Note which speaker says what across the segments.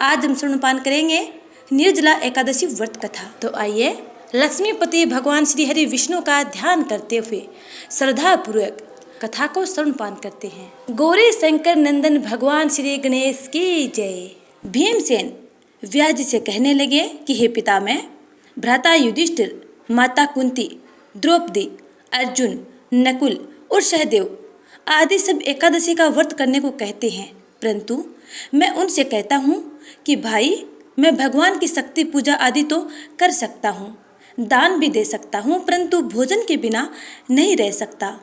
Speaker 1: आज हम श्रवणपान करेंगे निर्जला एकादशी व्रत कथा। तो आइए लक्ष्मीपति भगवान श्री हरि विष्णु का ध्यान करते हुए श्रद्धा पूर्वक कथा को श्रवणपान करते हैं। गौरी शंकर नंदन भगवान श्री गणेश की जय। भीमसेन व्यास जी से कहने लगे कि हे पितामह, भ्राता युधिष्ठिर, माता कुंती, द्रौपदी, अर्जुन, नकुल और सहदेव आदि सब एकादशी का व्रत करने को कहते हैं, परंतु मैं उनसे कहता हूँ कि भाई, मैं भगवान की शक्ति पूजा आदि तो कर सकता हूँ, दान भी दे सकता हूँ, परंतु भोजन के बिना नहीं रह सकता।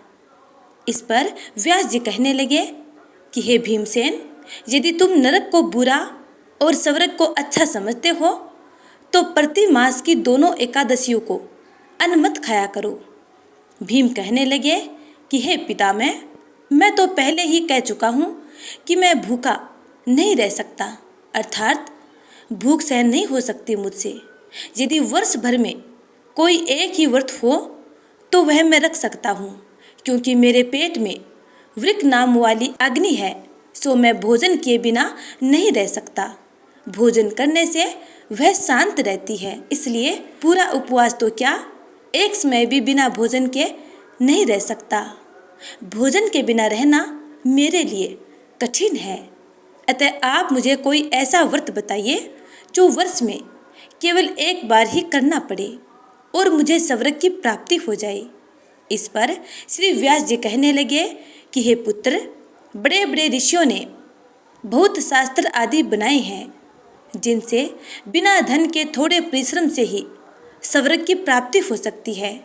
Speaker 1: इस पर व्यास जी कहने लगे कि हे भीमसेन, यदि तुम नरक को बुरा और स्वर्ग को अच्छा समझते हो तो प्रति मास की दोनों एकादशियों को अन्न मत खाया करो। भीम कहने लगे कि हे पितामह, मैं तो पहले ही कह चुका हूँ कि मैं भूखा नहीं रह सकता, अर्थात भूख सहन नहीं हो सकती मुझसे। यदि वर्ष भर में कोई एक ही व्रत हो तो वह मैं रख सकता हूँ, क्योंकि मेरे पेट में वृक नाम वाली अग्नि है, सो मैं भोजन किए बिना नहीं रह सकता। भोजन करने से वह शांत रहती है, इसलिए पूरा उपवास तो क्या, एक समय भी बिना भोजन के नहीं रह सकता। भोजन के बिना रहना मेरे लिए कठिन है, अतः आप मुझे कोई ऐसा व्रत बताइए जो वर्ष में केवल एक बार ही करना पड़े और मुझे स्वर्ग की प्राप्ति हो जाए। इस पर श्री व्यास जी कहने लगे कि हे पुत्र, बड़े बड़े ऋषियों ने बहुत शास्त्र आदि बनाए हैं, जिनसे बिना धन के थोड़े परिश्रम से ही स्वर्ग की प्राप्ति हो सकती है।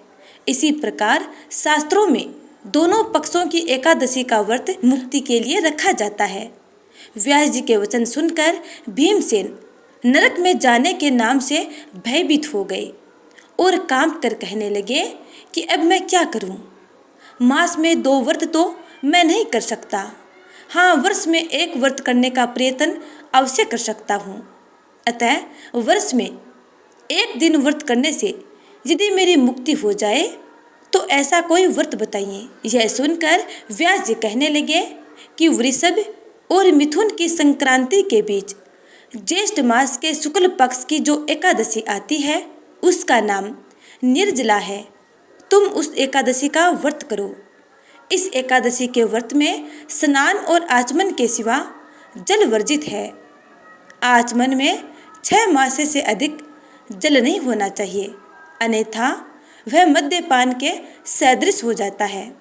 Speaker 1: इसी प्रकार शास्त्रों में दोनों पक्षों की एकादशी का व्रत मुक्ति के लिए रखा जाता है। व्यास जी के वचन सुनकर भीमसेन नरक में जाने के नाम से भयभीत हो गए और कांप कर कहने लगे कि अब मैं क्या करूं? मास में 2 व्रत तो मैं नहीं कर सकता, हाँ, वर्ष में 1 व्रत करने का प्रयत्न अवश्य कर सकता हूँ। अतः वर्ष में 1 दिन व्रत करने से यदि मेरी मुक्ति हो जाए तो ऐसा कोई व्रत बताइए। यह सुनकर व्यास जी कहने लगे कि वृषभ और मिथुन की संक्रांति के बीच ज्येष्ठ मास के शुक्ल पक्ष की जो एकादशी आती है उसका नाम निर्जला है। तुम उस एकादशी का व्रत करो। इस एकादशी के व्रत में स्नान और आचमन के सिवा जल वर्जित है। आचमन में 6 मासे से अधिक जल नहीं होना चाहिए, अन्यथा वह मद्यपान के सदृश हो जाता है।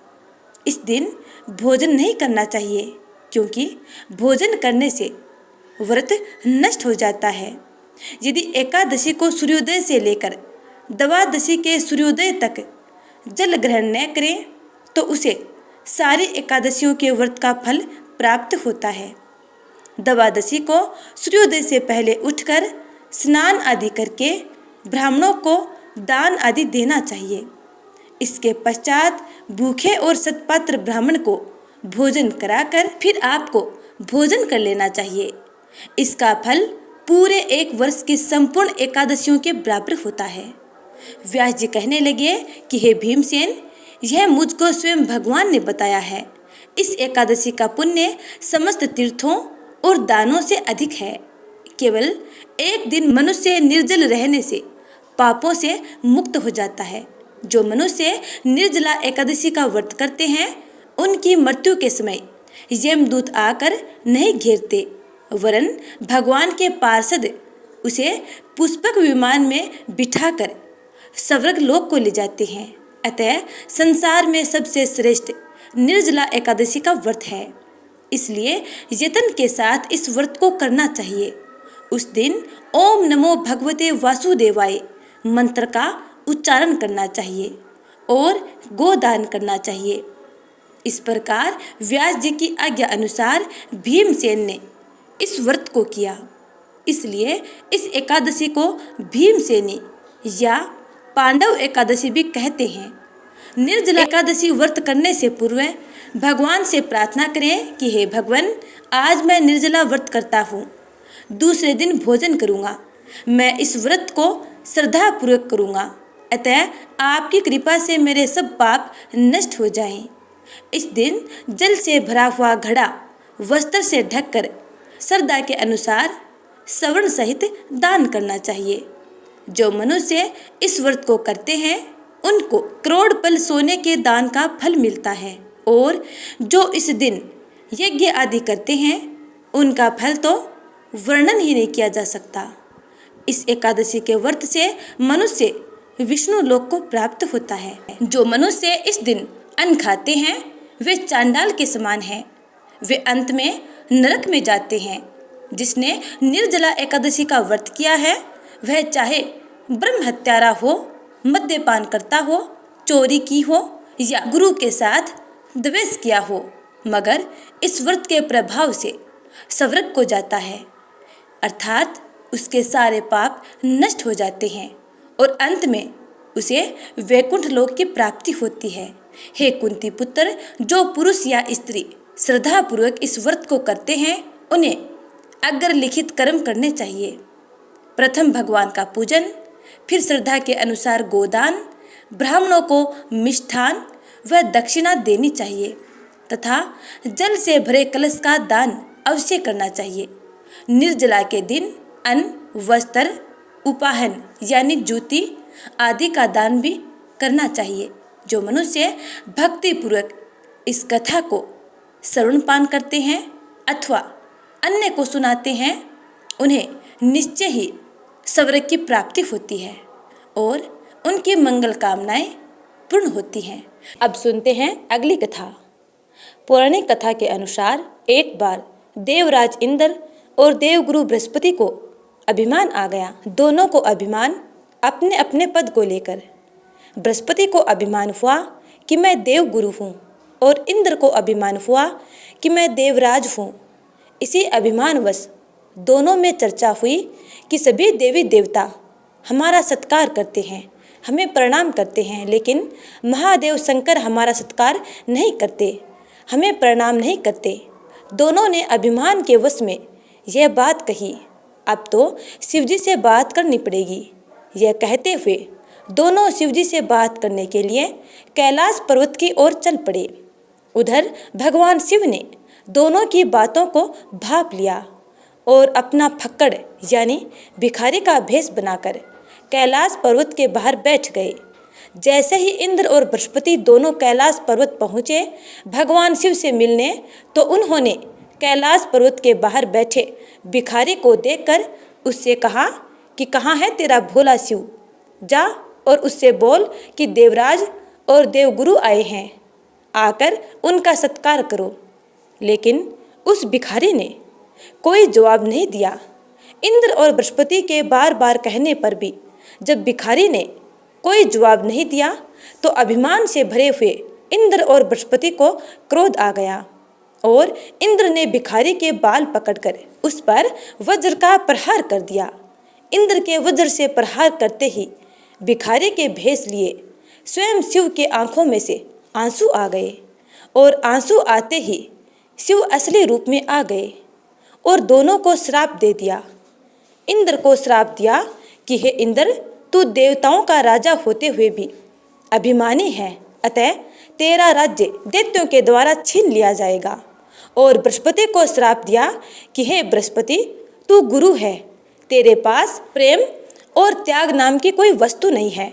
Speaker 1: इस दिन भोजन नहीं करना चाहिए, क्योंकि भोजन करने से व्रत नष्ट हो जाता है। यदि एकादशी को सूर्योदय से लेकर द्वादशी के सूर्योदय तक जल ग्रहण न करें तो उसे सारी एकादशियों के व्रत का फल प्राप्त होता है। द्वादशी को सूर्योदय से पहले उठकर स्नान आदि करके ब्राह्मणों को दान आदि देना चाहिए। इसके पश्चात भूखे और सत्पात्र ब्राह्मण को भोजन कराकर फिर आपको भोजन कर लेना चाहिए। इसका फल पूरे 1 वर्ष की संपूर्ण एकादशियों के बराबर होता है। व्यास जी कहने लगे कि हे भीमसेन, यह मुझको स्वयं भगवान ने बताया है। इस एकादशी का पुण्य समस्त तीर्थों और दानों से अधिक है। केवल 1 दिन मनुष्य निर्जल रहने से पापों से मुक्त हो जाता है। जो मनुष्य निर्जला एकादशी का व्रत करते हैं उनकी मृत्यु के समय यमदूत आकर नहीं घेरते, वरन भगवान के पार्षद उसे पुष्पक विमान में बिठाकर स्वर्ग लोक को ले जाते हैं। अतः संसार में सबसे श्रेष्ठ निर्जला एकादशी का व्रत है, इसलिए यत्न के साथ इस व्रत को करना चाहिए। उस दिन ओम नमो भगवते वासुदेवाय मंत्र का उच्चारण करना चाहिए और गोदान करना चाहिए। इस प्रकार व्यास जी की आज्ञा अनुसार भीमसेन ने इस व्रत को किया। इसलिए इस एकादशी को भीमसेनी या पांडव एकादशी भी कहते हैं। निर्जला एकादशी व्रत करने से पूर्व भगवान से प्रार्थना करें कि हे भगवान, आज मैं निर्जला व्रत करता हूँ, दूसरे दिन भोजन करूँगा। मैं इस व्रत को श्रद्धापूर्वक करूँगा, अतः आपकी कृपा से मेरे सब पाप नष्ट हो जाएं। इस दिन जल से भरा हुआ घड़ा वस्त्र से ढककर श्रद्धा के अनुसार सवर्ण सहित दान करना चाहिए। जो मनुष्य इस व्रत को करते हैं उनको करोड़ पल सोने के दान का फल मिलता है, और जो इस दिन यज्ञ आदि करते हैं उनका फल तो वर्णन ही नहीं किया जा सकता। इस एकादशी के व्रत से मनुष्य विष्णु लोक को प्राप्त होता है। जो मनुष्य इस दिन अन्न खाते हैं वे चांडाल के समान हैं, वे अंत में नरक में जाते हैं। जिसने निर्जला एकादशी का व्रत किया है वह चाहे ब्रह्म हत्यारा हो, मद्यपान करता हो, चोरी की हो या गुरु के साथ द्वेष किया हो, मगर इस व्रत के प्रभाव से स्वर्ग को जाता है, अर्थात उसके सारे पाप नष्ट हो जाते हैं और अंत में उसे वैकुंठ लोक की प्राप्ति होती है। हे कुंती पुत्र, जो पुरुष या स्त्री श्रद्धा पूर्वक इस व्रत को करते हैं उन्हें अग्र लिखित कर्म करने चाहिए। प्रथम भगवान का पूजन, फिर श्रद्धा के अनुसार गोदान, ब्राह्मणों को मिष्ठान व दक्षिणा देनी चाहिए तथा जल से भरे कलश का दान अवश्य करना चाहिए। निर्जला के दिन अन्न, वस्त्र, उपाहन यानी जूती आदि का दान भी करना चाहिए। जो मनुष्य भक्ति पूर्वक इस कथा को श्रवणपान करते हैं अथवा अन्य को सुनाते हैं उन्हें निश्चय ही स्वर्ग की प्राप्ति होती है और उनकी मंगल कामनाएं पूर्ण होती हैं। अब सुनते हैं अगली कथा। पौराणिक कथा के अनुसार एक बार देवराज इंद्र और देवगुरु बृहस्पति को अभिमान आ गया। दोनों को अभिमान अपने अपने पद को लेकर। बृहस्पति को अभिमान हुआ कि मैं देवगुरु हूँ और इंद्र को अभिमान हुआ कि मैं देवराज हूँ। इसी अभिमानवश दोनों में चर्चा हुई कि सभी देवी देवता हमारा सत्कार करते हैं, हमें प्रणाम करते हैं, लेकिन महादेव शंकर हमारा सत्कार नहीं करते, हमें प्रणाम नहीं करते। दोनों ने अभिमान के वश में यह बात कही, अब तो शिवजी से बात करनी पड़ेगी। यह कहते हुए दोनों शिवजी से बात करने के लिए कैलाश पर्वत की ओर चल पड़े। उधर भगवान शिव ने दोनों की बातों को भांप लिया और अपना फक्कड़ यानी भिखारी का भेष बनाकर कैलाश पर्वत के बाहर बैठ गए। जैसे ही इंद्र और बृहस्पति दोनों कैलाश पर्वत पहुँचे भगवान शिव से मिलने, तो उन्होंने कैलाश पर्वत के बाहर बैठे भिखारी को देखकर उससे कहा कि कहाँ है तेरा भोला शिव, जा और उससे बोल कि देवराज और देवगुरु आए हैं, आकर उनका सत्कार करो। लेकिन उस भिखारी ने कोई जवाब नहीं दिया। इंद्र और बृहस्पति के बार बार कहने पर भी जब भिखारी ने कोई जवाब नहीं दिया तो अभिमान से भरे हुए इंद्र और बृहस्पति को क्रोध आ गया और इंद्र ने भिखारी के बाल पकड़कर उस पर वज्र का प्रहार कर दिया। इंद्र के वज्र से प्रहार करते ही भिखारी के भेष लिए स्वयं शिव के आंखों में से आंसू आ गए और आंसू आते ही शिव असली रूप में आ गए और दोनों को श्राप दे दिया। इंद्र को श्राप दिया कि हे इंद्र, तू देवताओं का राजा होते हुए भी अभिमानी है, अतः तेरा राज्य दैत्यों के द्वारा छीन लिया जाएगा। और बृहस्पति को श्राप दिया कि हे बृहस्पति, तू गुरु है, तेरे पास प्रेम और त्याग नाम की कोई वस्तु नहीं है,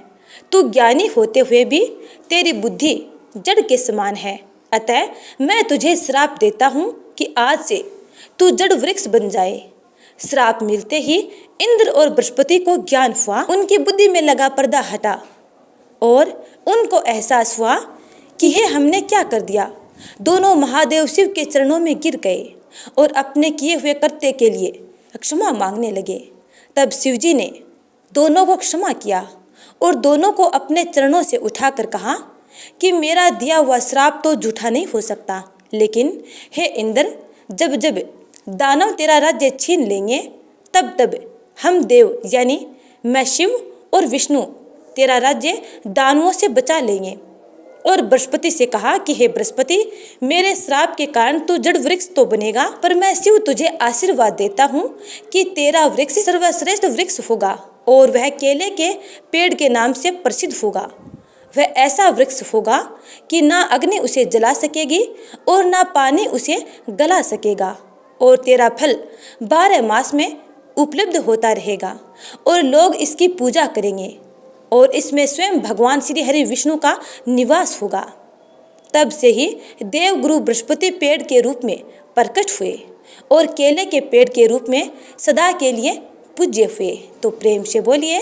Speaker 1: तू ज्ञानी होते हुए भी तेरी बुद्धि जड़ के समान है, अतः मैं तुझे श्राप देता हूँ कि आज से तू जड़ वृक्ष बन जाए। श्राप मिलते ही इंद्र और बृहस्पति को ज्ञान हुआ, उनकी बुद्धि में लगा पर्दा हटा और उनको एहसास हुआ कि हे हमने क्या कर दिया। दोनों महादेव शिव के चरणों में गिर गए और अपने किए हुए कृत्य के लिए क्षमा मांगने लगे। तब शिवजी ने दोनों को क्षमा किया और दोनों को अपने चरणों से उठाकर कहा कि मेरा दिया हुआ श्राप तो झूठा नहीं हो सकता, लेकिन हे इंद्र, जब जब दानव तेरा राज्य छीन लेंगे तब तब हम देव यानी मैं शिव और विष्णु तेरा राज्य दानवों से बचा लेंगे। और बृहस्पति से कहा कि हे बृहस्पति, मेरे श्राप के कारण तू जड़ वृक्ष तो बनेगा, पर मैं शिव तुझे आशीर्वाद देता हूँ कि तेरा वृक्ष सर्वश्रेष्ठ वृक्ष होगा और वह केले के पेड़ के नाम से प्रसिद्ध होगा। वह ऐसा वृक्ष होगा कि ना अग्नि उसे जला सकेगी और ना पानी उसे गला सकेगा, और तेरा फल 12 मास में उपलब्ध होता रहेगा और लोग इसकी पूजा करेंगे और इसमें स्वयं भगवान श्री हरि विष्णु का निवास होगा। तब से ही देवगुरु बृहस्पति पेड़ के रूप में प्रकट हुए और केले के पेड़ के रूप में सदा के लिए पूज्य हुए। तो प्रेम से बोलिए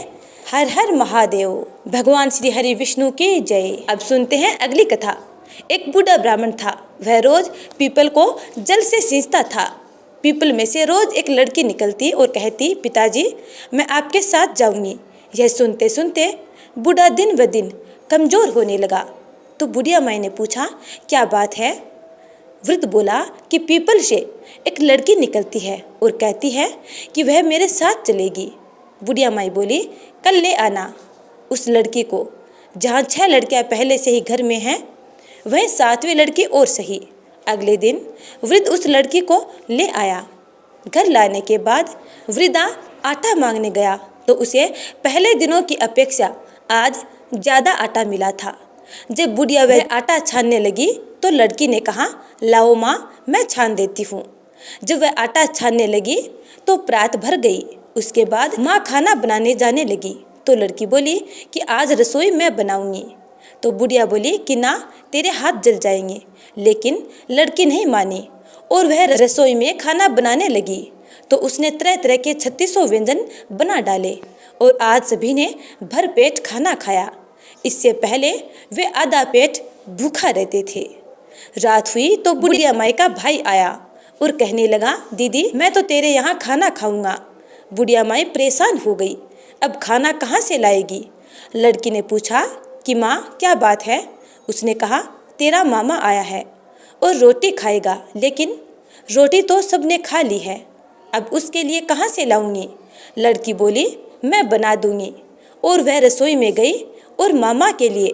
Speaker 1: हर हर महादेव, भगवान श्री हरि विष्णु की जय। अब सुनते हैं अगली कथा। एक बूढ़ा ब्राह्मण था। वह रोज पीपल को जल से सींचता था। पीपल में से रोज एक लड़की निकलती और कहती, पिताजी मैं आपके साथ जाऊंगी। यह सुनते सुनते बूढ़ा दिन ब दिन कमजोर होने लगा। तो बुढ़िया माई ने पूछा, क्या बात है? वृद्ध बोला कि पीपल से एक लड़की निकलती है और कहती है कि वह मेरे साथ चलेगी। बुढ़िया माई बोली, कल ले आना उस लड़की को। जहाँ 6 लड़कियाँ पहले से ही घर में हैं, वह 7वीं लड़की और सही। अगले दिन वृद्ध उस लड़की को ले आया। घर लाने के बाद वृद्धा आटा मांगने गया तो उसे पहले दिनों की अपेक्षा आज ज़्यादा आटा मिला था। जब बुढ़िया वह आटा छानने लगी तो लड़की ने कहा, लाओ माँ, मैं छान देती हूँ। जब वह आटा छानने लगी तो प्रात भर गई। उसके बाद माँ खाना बनाने जाने लगी तो लड़की बोली कि आज रसोई मैं बनाऊंगी। तो बुढ़िया बोली कि ना, तेरे हाथ जल जाएंगे। लेकिन लड़की नहीं मानी और वह रसोई में खाना बनाने लगी। तो उसने तरह तरह के 3600 व्यंजन बना डाले और आज सभी ने भर पेट खाना खाया। इससे पहले वे आधा पेट भूखा रहते थे। रात हुई तो बुढ़िया माई का भाई आया और कहने लगा, दीदी मैं तो तेरे यहाँ खाना खाऊंगा। बुढ़िया माई परेशान हो गई, अब खाना कहाँ से लाएगी? लड़की ने पूछा कि माँ क्या बात है? उसने कहा, तेरा मामा आया है और रोटी खाएगा, लेकिन रोटी तो सबने खा ली है, अब उसके लिए कहाँ से लाऊंगी? लड़की बोली, मैं बना दूंगी। और वह रसोई में गई और मामा के लिए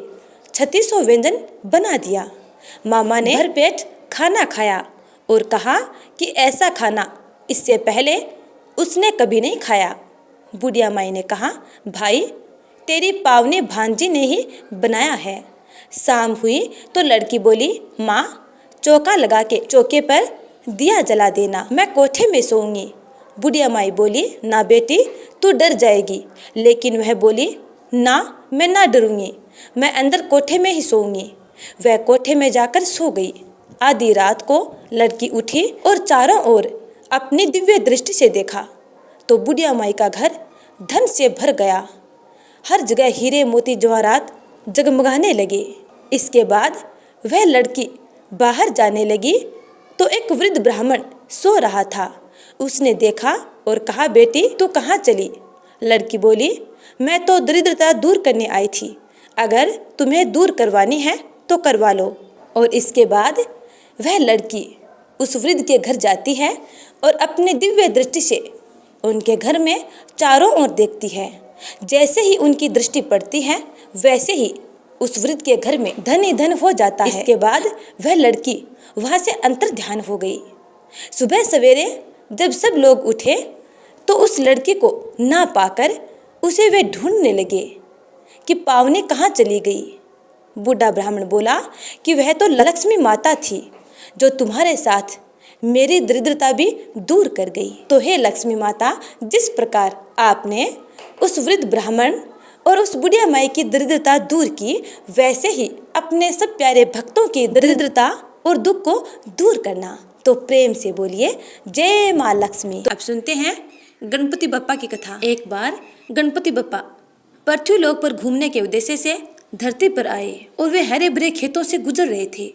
Speaker 1: 3600 व्यंजन बना दिया। मामा ने भर पेट खाना खाया और कहा कि ऐसा खाना इससे पहले उसने कभी नहीं खाया। बुढ़िया माई ने कहा, भाई तेरी पावनी भांजी ने ही बनाया है। शाम हुई तो लड़की बोली, माँ चौका लगा के चौके पर दिया जला देना, मैं कोठे में सोऊंगी। बुढ़िया माई बोली, ना बेटी तू डर जाएगी। लेकिन वह बोली, ना मैं ना डरूंगी, मैं अंदर कोठे में ही सोऊंगी। वह कोठे में जाकर सो गई। आधी रात को लड़की उठी और चारों ओर अपनी दिव्य दृष्टि से देखा तो बुढ़िया माई का घर धन से भर गया। हर जगह हीरे मोती जवाहरात जगमगाने लगे। इसके बाद वह लड़की बाहर जाने लगी तो एक वृद्ध ब्राह्मण सो रहा था। उसने देखा और कहा, बेटी तू कहाँ चली? लड़की बोली, मैं तो दरिद्रता दूर करने आई थी, अगर तुम्हें दूर करवानी है तो करवा लो। और इसके बाद वह लड़की उस वृद्ध के घर जाती है और अपने दिव्य दृष्टि से उनके घर में चारों ओर देखती है। जैसे ही उनकी दृष्टि पड़ती है वैसे ही उस वृद्ध के घर में धन ही धन हो जाता है। इसके बाद वह लड़की वहाँ से अंतर ध्यान हो गई। सुबह सवेरे जब सब लोग उठे तो उस लड़की को ना पाकर उसे वे ढूंढने लगे कि पावनी कहाँ चली गई। बूढ़ा ब्राह्मण बोला कि वह तो लक्ष्मी माता थी जो तुम्हारे साथ मेरी दरिद्रता भी दूर कर गई। तो हे लक्ष्मी माता, जिस प्रकार आपने उस वृद्ध ब्राह्मण और उस बुढ़िया माई की दरिद्रता दूर की, वैसे ही अपने सब प्यारे भक्तों की दरिद्रता और दुख को दूर करना। तो प्रेम से बोलिए जय माँ लक्ष्मी। तो अब सुनते हैं गणपति बप्पा की कथा। एक बार गणपति बप्पा पृथ्वी लोक पर घूमने के उद्देश्य से धरती पर आए और वे हरे भरे खेतों से गुजर रहे थे।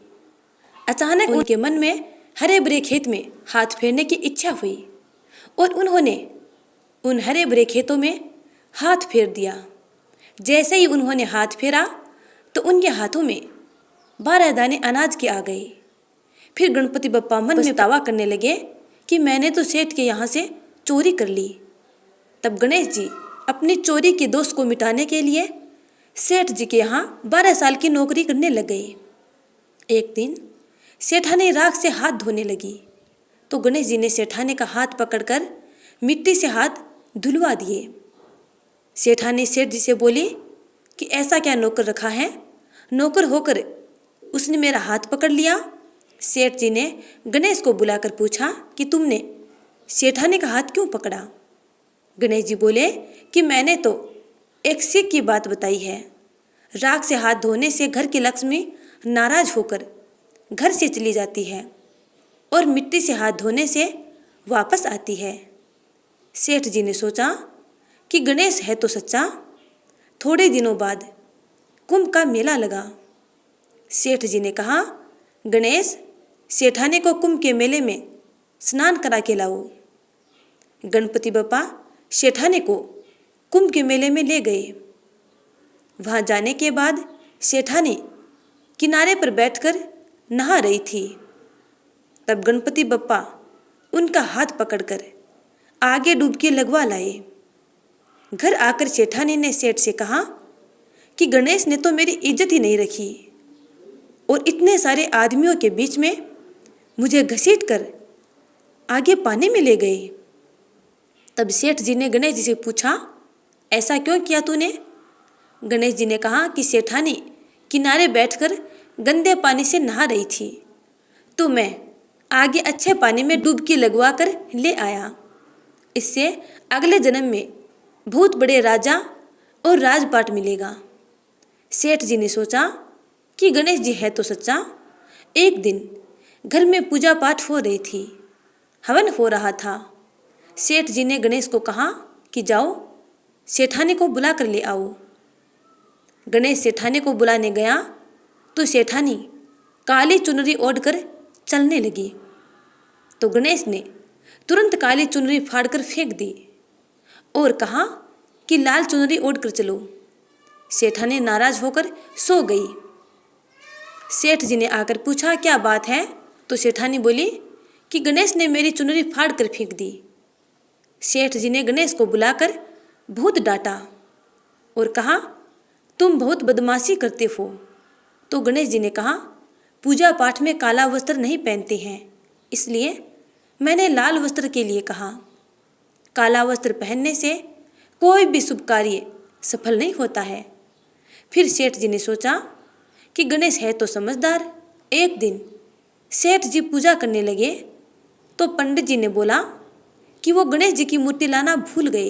Speaker 1: अचानक उनके मन में हरे भरे खेत में हाथ फेरने की इच्छा हुई और उन्होंने उन हरे भरे खेतों में हाथ फेर दिया। जैसे ही उन्होंने हाथ फेरा तो उनके हाथों में 12 दाने अनाज के आ गए। फिर गणपति बप्पा मन में दावा करने लगे कि मैंने तो सेठ के यहाँ से चोरी कर ली। तब गणेश जी अपनी चोरी के दोष को मिटाने के लिए सेठ जी के यहाँ 12 साल की नौकरी करने लग गए। एक दिन सेठानी राख से हाथ धोने लगी तो गणेश जी ने सेठानी का हाथ पकड़कर मिट्टी से हाथ धुलवा दिए। सेठानी सेठ जी से बोली कि ऐसा क्या नौकर रखा है, नौकर होकर उसने मेरा हाथ पकड़ लिया। सेठ जी ने गणेश को बुलाकर पूछा कि तुमने सेठानी का हाथ क्यों पकड़ा? गणेश जी बोले कि मैंने तो एक सीख की बात बताई है। राख से हाथ धोने से घर की लक्ष्मी नाराज होकर घर से चली जाती है और मिट्टी से हाथ धोने से वापस आती है। सेठ जी ने सोचा कि गणेश है तो सच्चा। थोड़े दिनों बाद कुंभ का मेला लगा। सेठ जी ने कहा, गणेश, सेठानी को कुंभ के मेले में स्नान करा के लाओ। गणपति बप्पा सेठानी को कुंभ के मेले में ले गए। वहां जाने के बाद सेठानी किनारे पर बैठकर नहा रही थी। तब गणपति बप्पा उनका हाथ पकड़कर आगे डुबकी लगवा लाए। घर आकर सेठानी ने सेठ से कहा कि गणेश ने तो मेरी इज्जत ही नहीं रखी और इतने सारे आदमियों के बीच में मुझे घसीटकर आगे पानी में ले गए। तब सेठ जी ने गणेश जी से पूछा, ऐसा क्यों किया तूने? गणेश जी ने कहा कि सेठानी किनारे बैठकर गंदे पानी से नहा रही थी तो मैं आगे अच्छे पानी में डुबकी लगवा कर ले आया। इससे अगले जन्म में बहुत बड़े राजा और राजपाट मिलेगा। सेठ जी ने सोचा कि गणेश जी है तो सच्चा। एक दिन घर में पूजा पाठ हो रही थी, हवन हो रहा था। सेठ जी ने गणेश को कहा कि जाओ सेठानी को बुला कर ले आओ। गणेश सेठानी को बुलाने गया तो सेठानी काली चुनरी ओढ़कर चलने लगी। तो गणेश ने तुरंत काली चुनरी फाड़कर फेंक दी और कहा कि लाल चुनरी ओढ़कर चलो। सेठानी नाराज होकर सो गई। सेठ जी ने आकर पूछा, क्या बात है? तो सेठानी बोली कि गणेश ने मेरी चुनरी फाड़कर फेंक दी। सेठ जी ने गणेश को बुलाकर बहुत डांटा और कहा, तुम बहुत बदमाशी करते हो। तो गणेश जी ने कहा, पूजा पाठ में काला वस्त्र नहीं पहनते हैं, इसलिए मैंने लाल वस्त्र के लिए कहा। काला वस्त्र पहनने से कोई भी शुभ कार्य सफल नहीं होता है। फिर सेठ जी ने सोचा कि गणेश है तो समझदार। एक दिन सेठ जी पूजा करने लगे तो पंडित जी ने बोला कि वो गणेश जी की मूर्ति लाना भूल गए,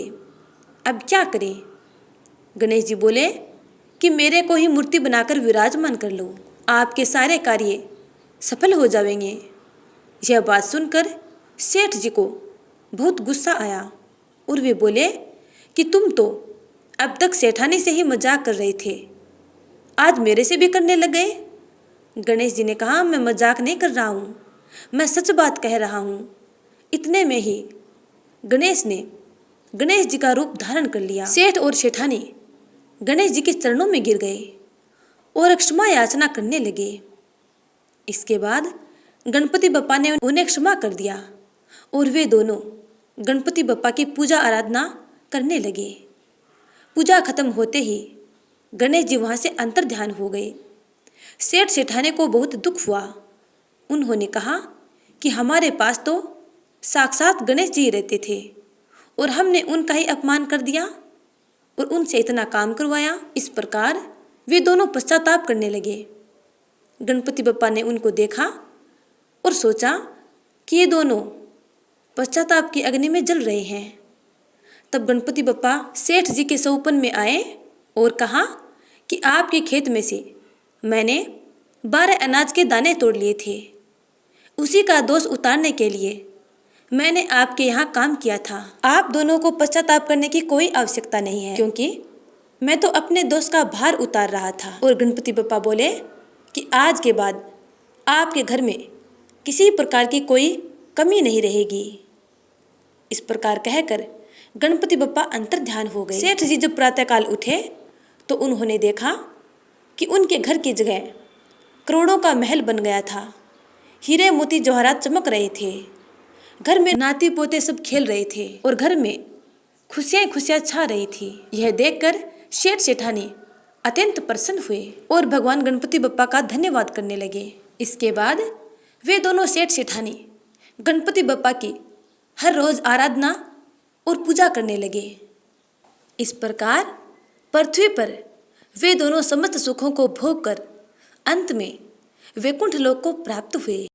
Speaker 1: अब क्या करें? गणेश जी बोले कि मेरे को ही मूर्ति बनाकर विराजमान कर लो, आपके सारे कार्य सफल हो जाएंगे। यह बात सुनकर सेठ जी को बहुत गुस्सा आया और वे बोले कि तुम तो अब तक सेठानी से ही मजाक कर रहे थे, आज मेरे से भी करने लग गए। गणेश जी ने कहा, मैं मजाक नहीं कर रहा हूँ, मैं सच बात कह रहा हूँ। इतने में ही गणेश ने गणेश जी का रूप धारण कर लिया। सेठ और सेठानी गणेश जी के चरणों में गिर गए और क्षमा याचना करने लगे। इसके बाद गणपति बप्पा ने उन्हें क्षमा कर दिया और वे दोनों गणपति बप्पा की पूजा आराधना करने लगे। पूजा खत्म होते ही गणेश जी वहाँ से अंतर्ध्यान हो गए। सेठ सेठानी को बहुत दुख हुआ। उन्होंने कहा कि हमारे पास तो साक्षात गणेश जी रहते थे और हमने उनका ही अपमान कर दिया और उनसे इतना काम करवाया। इस प्रकार वे दोनों पश्चाताप करने लगे। गणपति बप्पा ने उनको देखा और सोचा कि ये दोनों पश्चाताप की अग्नि में जल रहे हैं। तब गणपति बप्पा सेठ जी के सौपन में आए और कहा कि आपके खेत में से मैंने 12 अनाज के दाने तोड़ लिए थे, उसी का दोष उतारने के लिए मैंने आपके यहाँ काम किया था। आप दोनों को पश्चाताप करने की कोई आवश्यकता नहीं है, क्योंकि मैं तो अपने दोष का भार उतार रहा था। और गणपति बप्पा बोले कि आज के बाद आपके घर में किसी प्रकार की कोई कमी नहीं रहेगी। इस प्रकार कहकर गणपति बप्पा अंतर्ध्यान हो गए। सेठ जी जब प्रातःकाल उठे तो उन्होंने देखा कि उनके घर की जगह करोड़ों का महल बन गया था। हीरे मोती जवाहरात चमक रहे थे। घर में नाती पोते सब खेल रहे थे और घर में खुशियां खुशियां छा रही थी। यह देखकर सेठ सेठानी अत्यंत प्रसन्न हुए और भगवान गणपति बप्पा का धन्यवाद करने लगे। इसके बाद वे दोनों सेठ सेठानी गणपति बप्पा की हर रोज आराधना और पूजा करने लगे। इस प्रकार पृथ्वी पर वे दोनों समस्त सुखों को भोग कर अंत में वैकुंठ लोक को प्राप्त हुए।